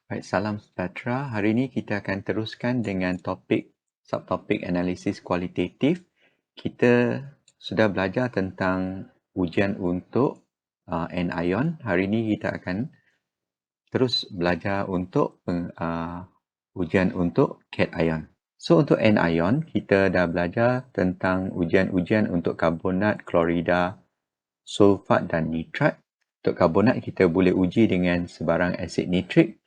Baik, salam sejahtera. Hari ini kita akan teruskan dengan subtopik analisis kualitatif. Kita sudah belajar tentang ujian untuk anion. Hari ini kita akan terus belajar untuk ujian untuk cation. So untuk anion, kita dah belajar tentang ujian-ujian untuk karbonat, klorida, sulfat dan nitrat. Untuk karbonat, kita boleh uji dengan sebarang asid nitrik.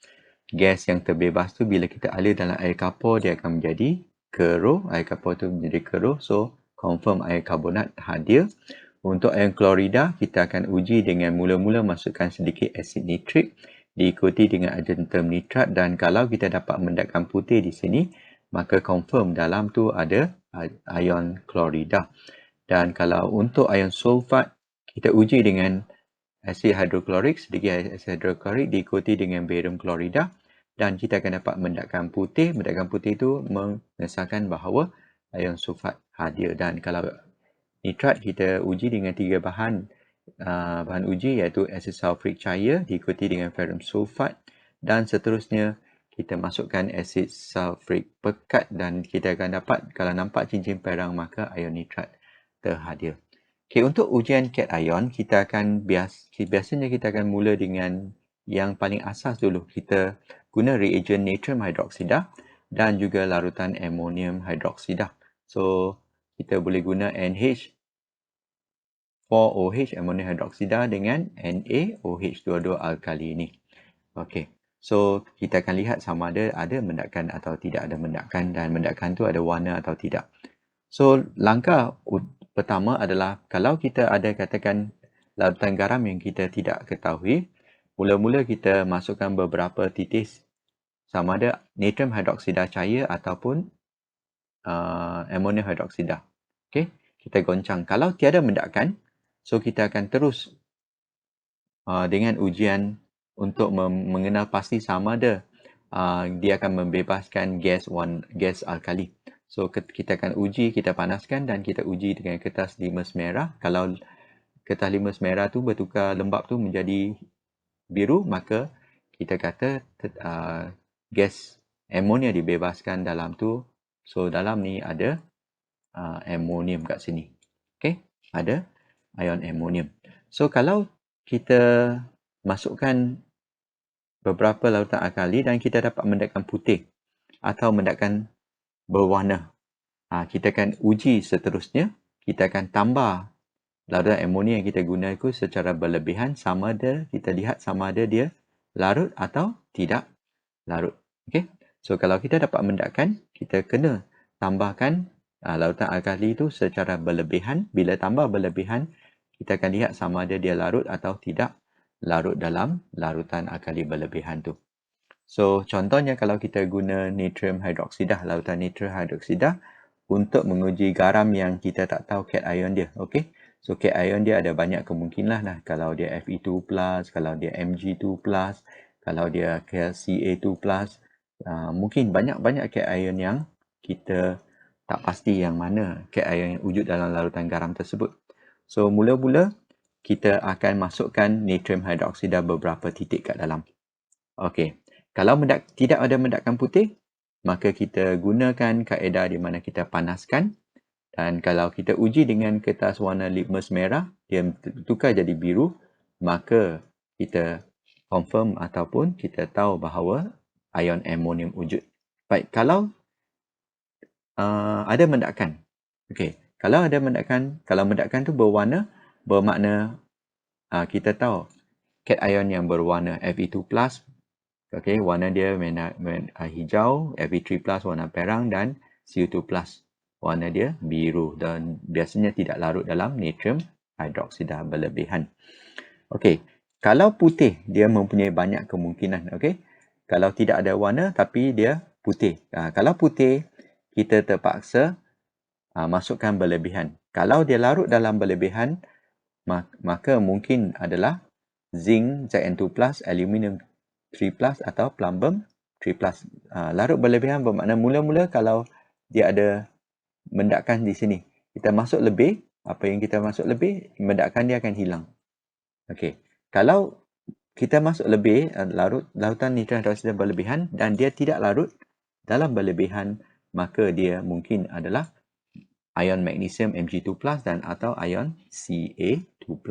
Gas yang terbebas tu bila kita alir dalam air kapur, dia akan menjadi keruh. Air kapur tu menjadi keruh. So, confirm air karbonat hadir. Untuk air klorida, kita akan uji dengan mula-mula masukkan sedikit asid nitrik diikuti dengan argentum nitrat, dan kalau kita dapat mendatkan putih di sini, maka confirm dalam tu ada ion klorida. Dan kalau untuk ion sulfat, kita uji dengan asid hidroklorik, sedikit asid hidroklorik diikuti dengan barium klorida, dan kita akan dapat mendatkan putih. Mendatkan putih itu mengesahkan bahawa ion sulfat hadir. Dan kalau nitrat, kita uji dengan 3 bahan uji, iaitu asid sulfurik cair diikuti dengan ferrum sulfat, dan seterusnya kita masukkan asid sulfurik pekat, dan kita akan dapat, kalau nampak cincin perang, maka ion nitrat terhadir. Okay, untuk ujian cation, kita akan biasanya kita akan mula dengan yang paling asas dulu. Kita guna reagen natrium hydroxida dan juga larutan amonium hydroxida. So, kita boleh guna NH4OH amonium hydroxida dengan NaOH, dua-dua alkali ini. Okey. So, kita akan lihat sama ada mendatkan atau tidak ada mendatkan, dan mendatkan tu ada warna atau tidak. So, langkah pertama adalah kalau kita ada katakan larutan garam yang kita tidak ketahui, mula-mula kita masukkan beberapa titis sama ada natrium hydroxida cair ataupun amonium hydroxida. Okey, kita goncang. Kalau tiada mendatkan, so kita akan terus dengan ujian untuk mengenal pasti sama ada dia akan membebaskan gas alkali. So, kita akan uji, kita panaskan dan kita uji dengan kertas limas merah. Kalau kertas limas merah tu bertukar lembap tu menjadi biru, maka kita kata gas amonia dibebaskan dalam tu. So, dalam ni ada amonium kat sini. Okay, ada ion amonium. So, kalau kita masukkan beberapa larutan alkali dan kita dapat mendatkan putih atau mendatkan berwarna, kita akan uji seterusnya. Kita akan tambah larutan amonia yang kita guna itu secara berlebihan, sama ada kita lihat sama ada dia larut atau tidak larut. Okay? So, kalau kita dapat mendatkan, kita kena tambahkan larutan alkali itu secara berlebihan. Bila tambah berlebihan, kita akan lihat sama ada dia larut atau tidak larut dalam larutan alkali berlebihan tu. So, contohnya kalau kita guna natrium hydroxida, larutan natrium hydroxida untuk menguji garam yang kita tak tahu cation dia. Okey. So, cation dia ada banyak kemungkinan lah. Kalau dia Fe2+, kalau dia Mg2+, kalau dia Ca2+, mungkin banyak-banyak cation yang kita tak pasti yang mana cation yang wujud dalam larutan garam tersebut. So, mula-mula kita akan masukkan natrium hydroxida beberapa titik kat dalam. Okey. Kalau tidak ada mendatkan putih, maka kita gunakan kaedah di mana kita panaskan, dan kalau kita uji dengan kertas warna litmus merah, dia tukar jadi biru, maka kita confirm ataupun kita tahu bahawa ion amonium wujud. Baik, kalau ada mendatkan. Okey, kalau ada mendatkan, kalau mendatkan tu berwarna, bermakna kita tahu cation yang berwarna Fe2+, okey, warna dia hijau, Fe3+ warna perang, dan Cu2+ warna dia biru, dan biasanya tidak larut dalam natrium hydroxida berlebihan. Okey, kalau putih dia mempunyai banyak kemungkinan. Okey, kalau tidak ada warna tapi dia putih. Kalau putih, kita terpaksa masukkan berlebihan. Kalau dia larut dalam berlebihan, maka mungkin adalah zinc Zn2+, aluminium 3+, atau plumbum 3+. Larut berlebihan bermakna mula-mula kalau dia ada mendatkan di sini, kita masuk lebih, apa yang kita masuk lebih, mendatkan dia akan hilang. Okey, kalau kita masuk lebih larutan nitrum hidroksida berlebihan dan dia tidak larut dalam berlebihan, maka dia mungkin adalah ion magnesium Mg2+ dan atau ion Ca2+.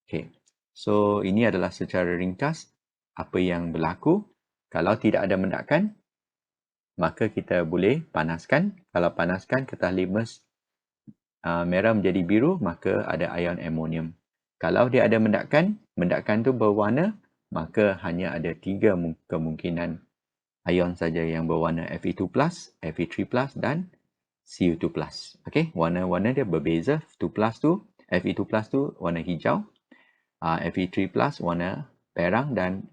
Okay. So ini adalah secara ringkas apa yang berlaku. Kalau tidak ada mendakan, maka kita boleh panaskan. Kalau panaskan ketah limas merah menjadi biru, maka ada ion amonium. Kalau dia ada mendakan tu berwarna, maka hanya ada 3 kemungkinan ion saja yang berwarna Fe2+, Fe3+, dan Cu2+. Okey, warna-warna dia berbeza. Fe2+ tu warna hijau, Fe3+ warna perang dan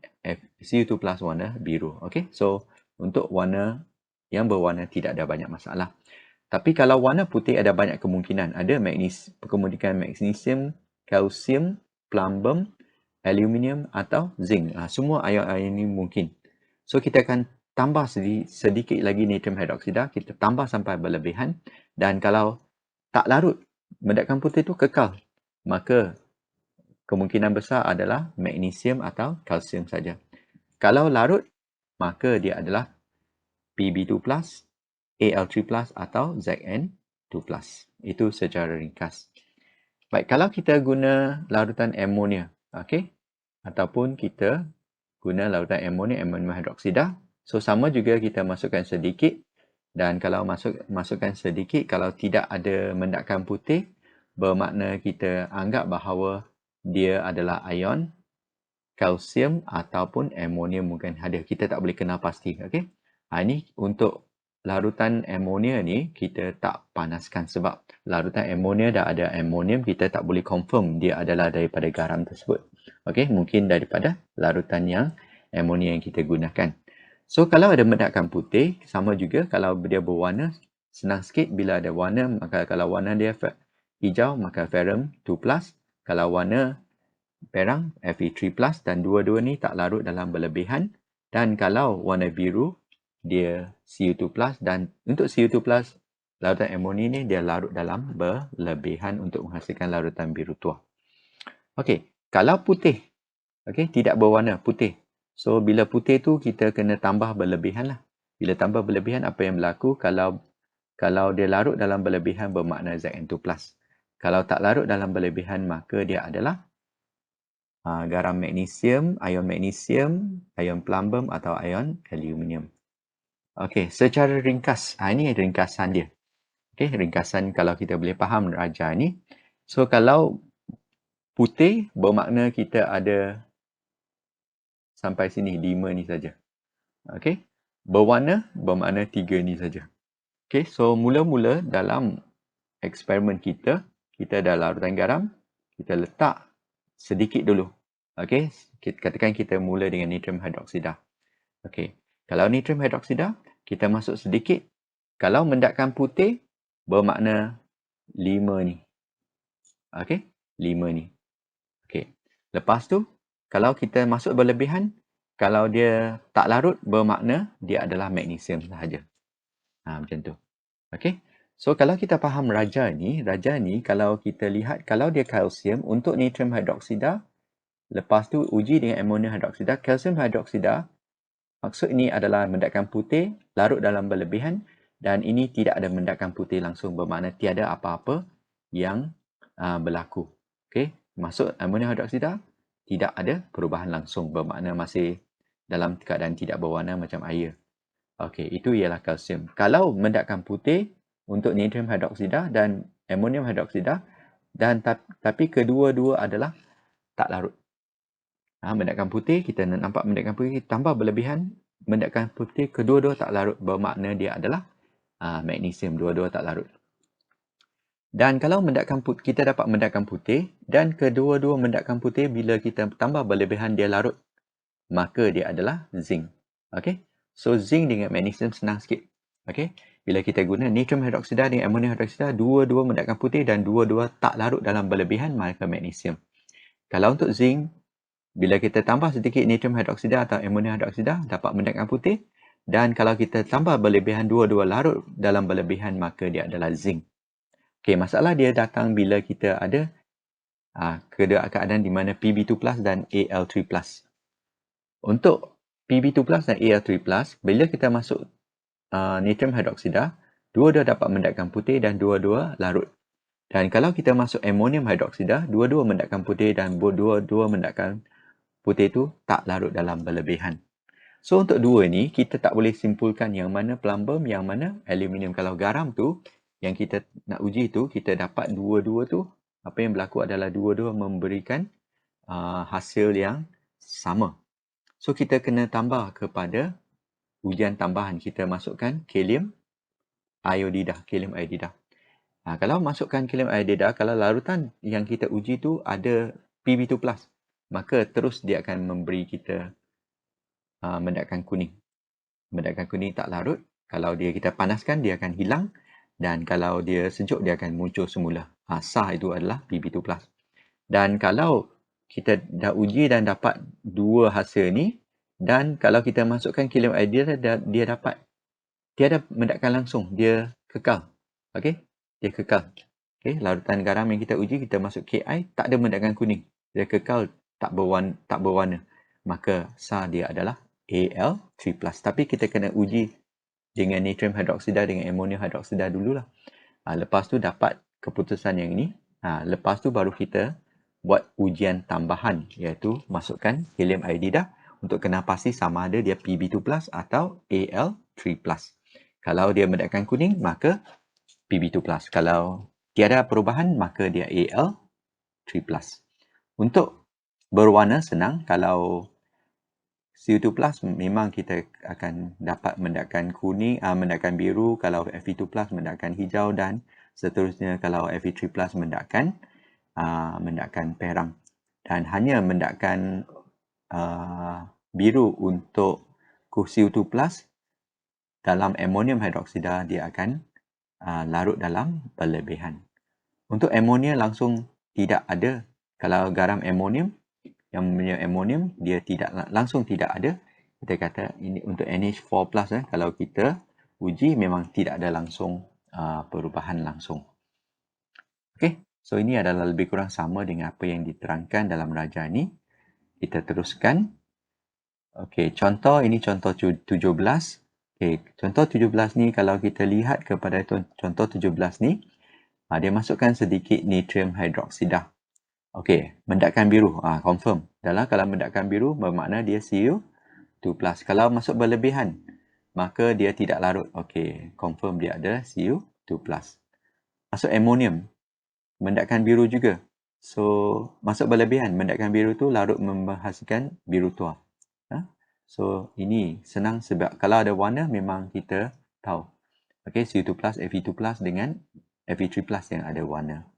Cu2+ warna biru. Okey, so untuk warna yang berwarna tidak ada banyak masalah. Tapi kalau warna putih ada banyak kemungkinan. Ada kemungkinan magnesium, kalsium, plumbum, aluminium atau zinc. Semua ion-ion ini mungkin. So kita akan tambah sedikit lagi natrium hidroksida. Kita tambah sampai berlebihan. Dan kalau tak larut, mendakan putih itu kekal. Maka kemungkinan besar adalah magnesium atau kalsium saja. Kalau larut, maka dia adalah Pb2+, Al3+, atau Zn2+. Itu secara ringkas. Baik, kalau kita guna larutan amonia, okey, ataupun kita guna larutan amonia, amonium hidroksida, so sama juga kita masukkan sedikit, dan kalau masukkan sedikit, kalau tidak ada mendakan putih, bermakna kita anggap bahawa dia adalah ion kalsium ataupun amonium mungkin ada. Kita tak boleh kenal pasti. Okay? Ini untuk larutan amonia ni kita tak panaskan sebab larutan amonia dah ada amonium, kita tak boleh confirm dia adalah daripada garam tersebut. Okay? Mungkin daripada larutan yang amonia yang kita gunakan. So kalau ada mendakan putih, sama juga kalau dia berwarna, senang sikit bila ada warna, maka kalau warna dia hijau, maka ferrum 2+. Kalau warna perang, Fe3+, dan dua-dua ni tak larut dalam berlebihan. Dan kalau warna biru, dia Cu2+, dan untuk Cu2+, larutan amonia ni dia larut dalam berlebihan untuk menghasilkan larutan biru tua. Okey, kalau putih, okey, tidak berwarna, putih. So bila putih tu kita kena tambah berlebihan lah. Bila tambah berlebihan, apa yang berlaku? Kalau dia larut dalam berlebihan bermakna Zn2+. Kalau tak larut dalam berlebihan, maka dia adalah garam magnesium, ion plumbum atau ion aluminium. Okey, secara ringkas, ini ringkasan dia. Okey, ringkasan kalau kita boleh faham raja ni. So kalau putih bermakna kita ada sampai sini 5 ni saja. Okey. Berwarna bermakna 3 ni saja. Okey, so mula-mula dalam eksperimen kita ada larutan garam, kita letak sedikit dulu. Okey, katakan kita mula dengan natrium hidroksida. Okey, kalau natrium hidroksida, kita masuk sedikit. Kalau mendakan putih, bermakna 5 ni. Okey, 5 ni. Okey, lepas tu, kalau kita masuk berlebihan, kalau dia tak larut, bermakna dia adalah magnesium sahaja. Macam tu. Okey. So kalau kita faham raja ni kalau kita lihat, kalau dia kalsium, untuk natrium hidroksida, lepas tu uji dengan amonium hidroksida, kalsium hidroksida, maksud ini adalah mendakan putih, larut dalam berlebihan, dan ini tidak ada mendakan putih langsung, bermakna tiada apa-apa yang berlaku. Okey. Masuk amonium hidroksida, tidak ada perubahan langsung, bermakna masih dalam keadaan tidak berwarna macam air. Okey, itu ialah kalsium. Kalau mendakan putih untuk natrium hidroksida dan amonium hidroksida, dan tapi kedua-dua adalah tak larut. Mendakan putih, kita nampak mendakan putih tambah berlebihan, mendakan putih kedua-dua tak larut, bermakna dia adalah magnesium, dua-dua tak larut. Dan kalau kita dapat mendakan putih dan kedua-dua mendakan putih bila kita tambah berlebihan dia larut, maka dia adalah zinc. Okey. So zinc dengan magnesium senang sikit. Okey. Bila kita guna natrium hidroksida dengan amonium hidroksida, dua-dua mendakan putih dan dua-dua tak larut dalam berlebihan, maka magnesium. Kalau untuk zinc, bila kita tambah sedikit natrium hidroksida atau amonium hidroksida, dapat mendakan putih. Dan kalau kita tambah berlebihan, dua-dua larut dalam berlebihan, maka dia adalah zinc. Okey, masalah dia datang bila kita ada kedua keadaan di mana Pb2+ dan Al3+. Untuk Pb2+ dan Al3+, bila kita masuk natrium hydroxide, dua-dua dapat mendatkan putih dan dua-dua larut. Dan kalau kita masuk amonium hydroxide, dua-dua mendatkan putih dan dua-dua mendatkan putih itu tak larut dalam berlebihan. So untuk dua ni, kita tak boleh simpulkan yang mana plumbum, yang mana aluminium. Kalau garam tu, yang kita nak uji tu, kita dapat dua-dua tu, apa yang berlaku adalah dua-dua memberikan hasil yang sama. So kita kena tambah kepada ujian tambahan. Kita masukkan kalium iodida. Kalau masukkan kalium iodida, kalau larutan yang kita uji tu ada Pb2+, maka terus dia akan memberi kita mendatkan kuning. Mendatkan kuning tak larut. Kalau kita panaskan, dia akan hilang. Dan kalau dia sejuk, dia akan muncul semula. Sah itu adalah Pb2+. Dan kalau kita dah uji dan dapat dua hasil ni, dan kalau kita masukkan kalium iodida, dia dapat tiada mendatkan langsung, dia kekal. Okey, dia kekal. Okey, larutan garam yang kita uji, kita masuk Ki, tak ada mendatkan kuning. Dia kekal, tak berwarna. Maka sah dia adalah Al3+. Tapi kita kena uji dengan natrium hydroxide dengan amonium hydroxide dululah. Lepas tu dapat keputusan yang ini. Lepas tu baru kita buat ujian tambahan, iaitu masukkan helium iodida untuk kena pasti sama ada dia Pb2+ atau Al3+. Kalau dia mendatkan kuning, maka Pb2+. Kalau tiada perubahan, maka dia Al3+. Untuk berwarna senang. Kalau CO2+ memang kita akan dapat mendatkan kuning, mendatkan biru. Kalau Fe2+ mendatkan hijau dan seterusnya. Kalau Fe3+ mendatkan perang. Dan hanya mendatkan biru untuk CO2+ dalam amonium hydroxide, dia akan larut dalam berlebihan. Untuk amonia langsung tidak ada. Kalau garam amonium, yang punya amonium, dia langsung tidak ada. Kita kata ini untuk NH4+, kalau kita uji memang tidak ada langsung perubahan langsung. Okey, so ini adalah lebih kurang sama dengan apa yang diterangkan dalam raja ini. Kita teruskan. Okey, ini contoh 17. Okey, contoh 17 ni kalau kita lihat kepada contoh 17 ni, dia masukkan sedikit natrium hydroxide. Okey, mendatkan biru. Confirm. Kalau mendatkan biru, bermakna dia CO2+. Kalau masuk berlebihan, maka dia tidak larut. Okey, confirm dia ada CO2+. Masuk amonium, mendatkan biru juga. So, masuk berlebihan, mendatkan biru tu larut menghasilkan biru tua. So, ini senang sebab kalau ada warna, memang kita tahu. Okey, CO2+, Fe2+ dengan Fe3+ yang ada warna.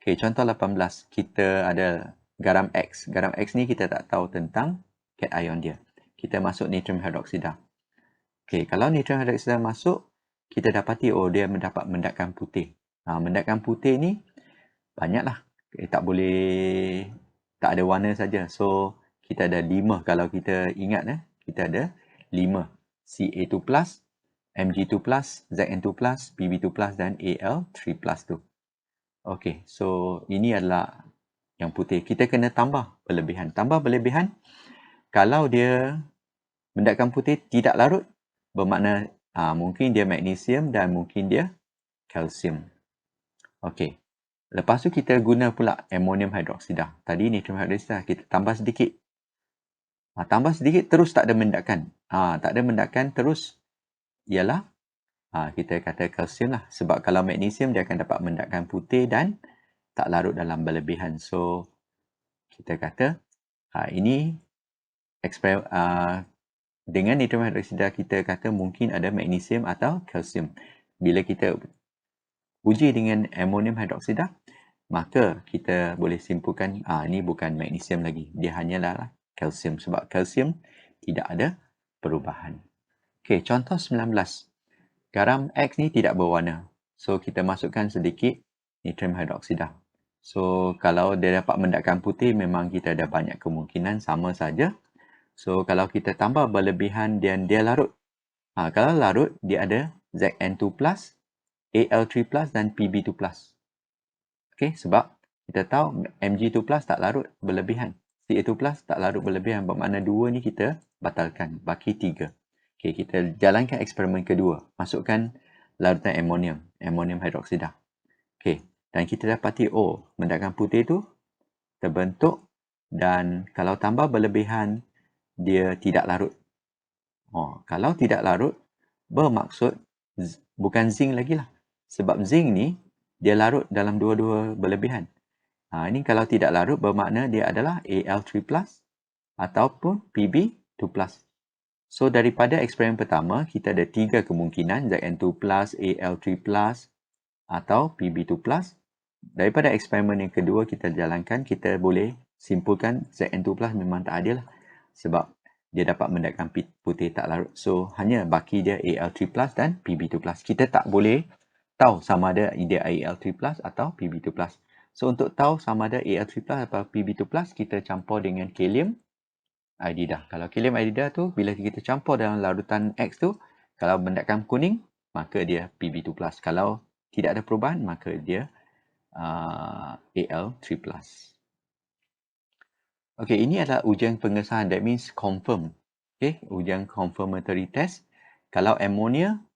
Okey, contoh 18. Kita ada garam X. Garam X ni kita tak tahu tentang cation dia. Kita masuk natrium hydroxide. Okey, kalau natrium hydroxide masuk, kita dapati dia mendapat mendatkan putih. Mendatkan putih ni banyaklah. Tak ada warna saja. So, kita ada 5. Kalau kita ingat, kita ada 5. Ca2+, Mg2+, Zn2+, Pb2+, dan Al3+ tu. Okey, so ini adalah yang putih. Kita kena tambah berlebihan. Tambah berlebihan, kalau dia mendatkan putih tidak larut, bermakna mungkin dia magnesium dan mungkin dia kalsium. Okey, lepas tu kita guna pula amonium hydroxide. Tadi natrium hydroxide, kita tambah sedikit. Tambah sedikit, terus tak ada mendatkan. Tak ada mendatkan, terus ialah kita kata kalsium lah. Sebab kalau magnesium, dia akan dapat mendatkan putih dan tak larut dalam berlebihan. So, kita kata ini dengan natrium hydroxide, kita kata mungkin ada magnesium atau kalsium. Bila kita uji dengan amonium hydroxide, maka kita boleh simpulkan ini bukan magnesium lagi. Dia hanyalah kalsium. Sebab kalsium tidak ada perubahan. Okey, contoh 19. Garam X ni tidak berwarna. So, kita masukkan sedikit natrium hydroxide. So, kalau dia dapat mendatkan putih, memang kita ada banyak kemungkinan sama saja. So, kalau kita tambah berlebihan dan dia larut. Kalau larut, dia ada Zn2+, Al3+, dan Pb2+. Okey, sebab Kita tahu Mg2 plus tak larut berlebihan. Ca2 plus tak larut berlebihan. Bermakna 2 ni kita batalkan. Baki 3. Okey, kita jalankan eksperimen kedua. Masukkan larutan amonium. Amonium hidroksida. Okey. Dan kita dapati, mendakan putih tu terbentuk. Dan kalau tambah berlebihan, dia tidak larut. Kalau tidak larut, bermaksud bukan zinc lagi lah. Sebab zinc ni, dia larut dalam dua-dua berlebihan. Ini kalau tidak larut bermakna dia adalah Al3+ ataupun Pb2+. So daripada eksperimen pertama, kita ada 3 kemungkinan, Zn2+, Al3+, atau Pb2+. Daripada eksperimen yang kedua kita jalankan, kita boleh simpulkan Zn2+ memang tak ada lah. Sebab dia dapat mendakan putih tak larut. So hanya baki dia Al3+ dan Pb2+. Kita tak boleh tahu sama ada dia Al3+ atau Pb2+. So untuk tahu sama ada Al3+ atau Pb2+, kita campur dengan kalium iodida. Kalau kalium iodida tu, bila kita campur dalam larutan X tu, kalau mendakan kuning, maka dia Pb2+. Kalau tidak ada perubahan, maka dia Al3+. Okey, ini adalah ujian pengesahan. That means confirm. Okey, ujian confirmatory test. Kalau amonium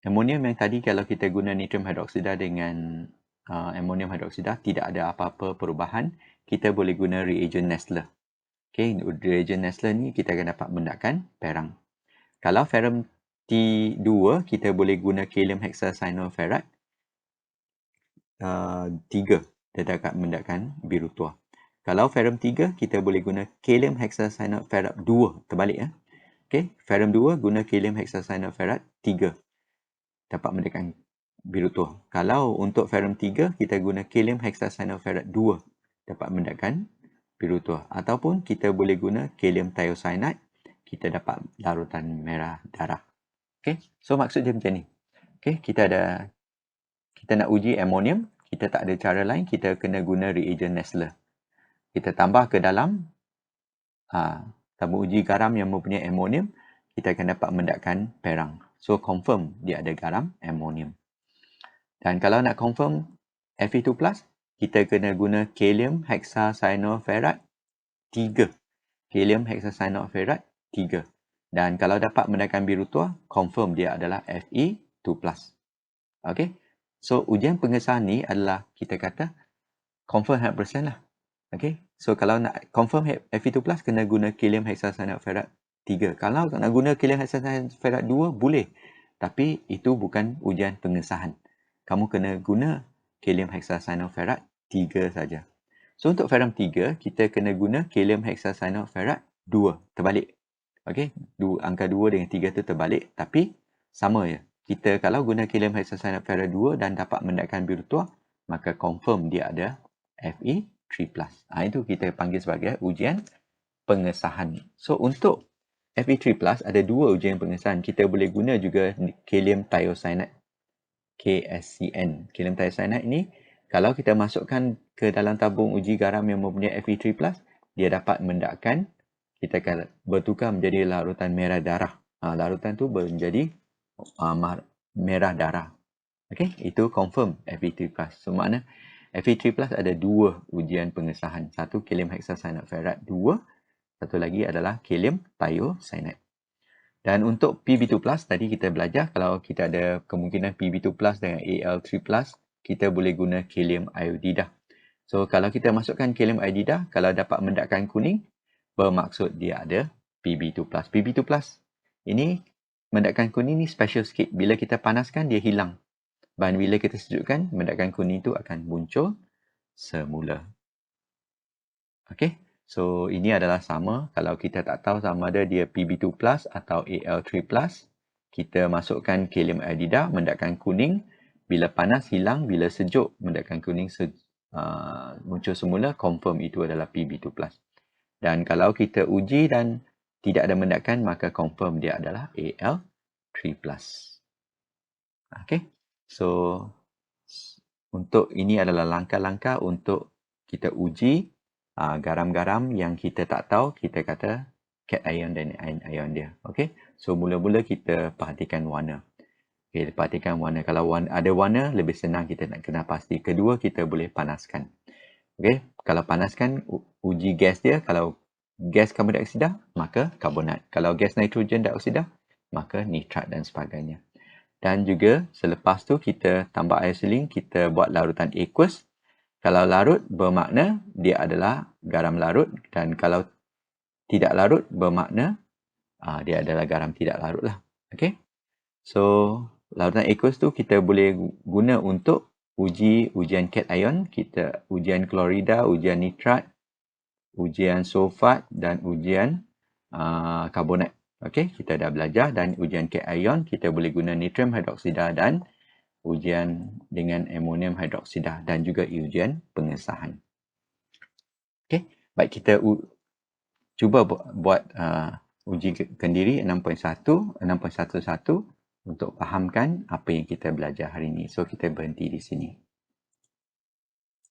yang tadi, kalau kita guna natrium hidroksida dengan amonium hidroksida, tidak ada apa-apa perubahan, kita boleh guna reagent Nessler. Okay, reagent Nessler ni kita akan dapat mendakan perang. Kalau ferrum T2, kita boleh guna kalium hexacyanopherate 3, dia dapat mendakan biru tua. Kalau ferrum 3, kita boleh guna kalium hexacyanopherate 2, terbalik ya. Okay, ferrum 2 guna kalium hexacyanopherate 3. Dapat mendakan biru tua. Kalau untuk ferrum 3, kita guna kalium hexacyanopherate 2. Dapat mendakan biru tua. Ataupun kita boleh guna kalium thiocyanate. Kita dapat larutan merah darah. Okay, so maksud dia macam ni. Okay, kita nak uji amonium. Kita tak ada cara lain. Kita kena guna reagent Nessler. Kita tambah ke dalam. Tambah uji garam yang mempunyai amonium. Kita akan dapat mendakan perang. So confirm dia ada garam amonium. Dan kalau nak confirm Fe2+, kita kena guna kalium hexacyanopherate 3. Kalium hexacyanopherate 3. Dan kalau dapat mendakan biru tua, confirm dia adalah Fe2+. Okay. So ujian pengesahan ni adalah kita kata confirm 100% lah. Okay. So kalau nak confirm Fe2+, kena guna kalium hexacyanopherate 3. Kalau nak guna kalium hexacyanopherate 2, boleh. Tapi itu bukan ujian pengesahan. Kamu kena guna kalium hexacyanopherate 3 saja. So untuk ferrum 3, kita kena guna kalium hexacyanopherate 2. Terbalik. Okey, angka 2 dengan 3 tu terbalik, tapi sama ya. Kita kalau guna kalium hexacyanopherate 2 dan dapat mendakan biru tua, maka confirm dia ada Fe3+. Itu kita panggil sebagai ujian pengesahan. So untuk Fe3+, ada 2 ujian pengesahan. Kita boleh guna juga kalium thiocyanate. KSCN. Kalium thiocyanate ni, kalau kita masukkan ke dalam tabung uji garam yang mempunyai Fe3+, dia dapat mendakan, kita akan bertukar menjadi larutan merah darah. Larutan tu menjadi merah darah. Okey, itu confirm Fe3+. So makna Fe3+ ada 2 ujian pengesahan. Satu kalium hexacyanopherate 2, satu lagi adalah kalium thiocyanate. Dan untuk Pb2+, tadi kita belajar kalau kita ada kemungkinan Pb2+ dengan Al3+, kita boleh guna kalium iodida. So kalau kita masukkan kalium iodida, kalau dapat mendakan kuning, bermaksud dia ada Pb2+. Pb2+ ini mendakan kuning ni special sikit. Bila kita panaskan, dia hilang. Dan bila kita sejukkan, mendakan kuning itu akan muncul semula. Okey. So, ini adalah sama. Kalau kita tak tahu sama ada dia Pb2+ atau Al3+, kita masukkan kalium iodida, mendakan kuning. Bila panas, hilang. Bila sejuk, mendakan kuning muncul semula. Confirm itu adalah Pb2+. Dan kalau kita uji dan tidak ada mendakan, maka confirm dia adalah Al3+. Okey. So, untuk ini adalah langkah-langkah untuk kita uji garam-garam yang kita tak tahu, kita kata cation dan anion dia. Okey. So mula-mula kita perhatikan warna. Okey, perhatikan warna. Kalau ada warna, lebih senang kita nak kenal pasti. Kedua, kita boleh panaskan. Okey, kalau panaskan, uji gas dia. Kalau gas karbon dioksida, maka karbonat. Kalau gas nitrogen dioksida, maka nitrat dan sebagainya. Dan juga selepas tu kita tambah air seling, kita buat larutan aqueous. Kalau larut bermakna dia adalah garam larut, dan kalau tidak larut bermakna dia adalah garam tidak larut lah. Okey. So larutan aqueous tu kita boleh guna untuk ujian cation, kita ujian klorida, ujian nitrat, ujian sulfat dan ujian karbonat. Okey, kita dah belajar. Dan ujian cation kita boleh guna natrium hidroksida dan ujian dengan amonium hidroksida dan juga ujian pengesahan. Okey, baik, kita cuba buat uji kendiri 6.1, 6.11 untuk fahamkan apa yang kita belajar hari ini. So kita berhenti di sini.